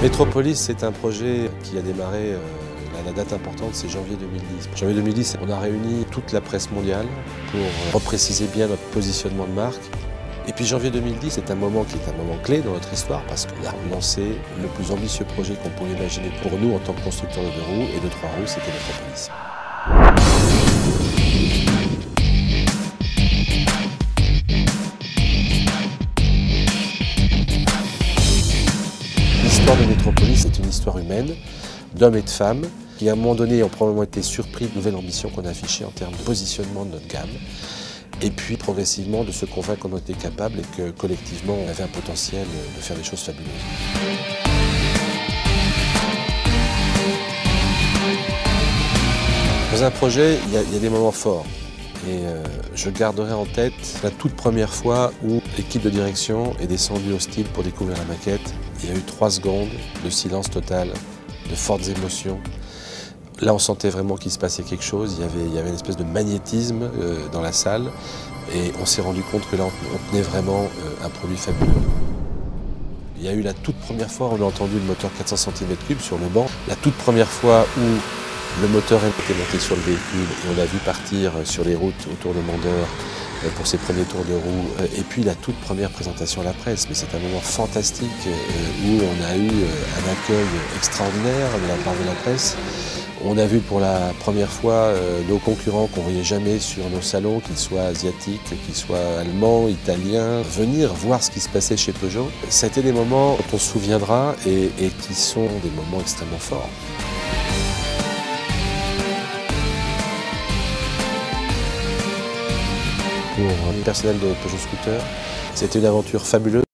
Métropolis, c'est un projet qui a démarré, la date importante, c'est janvier 2010. En janvier 2010, on a réuni toute la presse mondiale pour repréciser bien notre positionnement de marque. Et puis janvier 2010, c'est un moment qui est un moment clé dans notre histoire parce qu'on a lancé le plus ambitieux projet qu'on pouvait imaginer pour nous en tant que constructeur de deux roues et de trois roues, c'était Métropolis. L'histoire de Métropolis, c'est une histoire humaine, d'hommes et de femmes, qui à un moment donné ont probablement été surpris de nouvelles ambitions qu'on a affichées en termes de positionnement de notre gamme, et puis progressivement de se convaincre qu'on était capable et que collectivement on avait un potentiel de faire des choses fabuleuses. Dans un projet, il y a des moments forts. Et je garderai en tête la toute première fois où l'équipe de direction est descendue au style pour découvrir la maquette. Il y a eu 3 secondes de silence total, de fortes émotions. Là, on sentait vraiment qu'il se passait quelque chose. Il y avait une espèce de magnétisme dans la salle. Et on s'est rendu compte que là, on tenait vraiment un produit fabuleux. Il y a eu la toute première fois où on a entendu le moteur 400 cm3 sur le banc. La toute première fois où le moteur était monté sur le véhicule et on l'a vu partir sur les routes autour de Mandeur pour ses premiers tours de roue. Et puis la toute première présentation à la presse. Mais c'est un moment fantastique où on a eu un accueil extraordinaire de la part de la presse. On a vu pour la première fois nos concurrents qu'on ne voyait jamais sur nos salons, qu'ils soient asiatiques, qu'ils soient allemands, italiens, venir voir ce qui se passait chez Peugeot. Ça a été des moments dont on se souviendra et qui sont des moments extrêmement forts. Pour le personnel de Peugeot Scooter, c'était une aventure fabuleuse.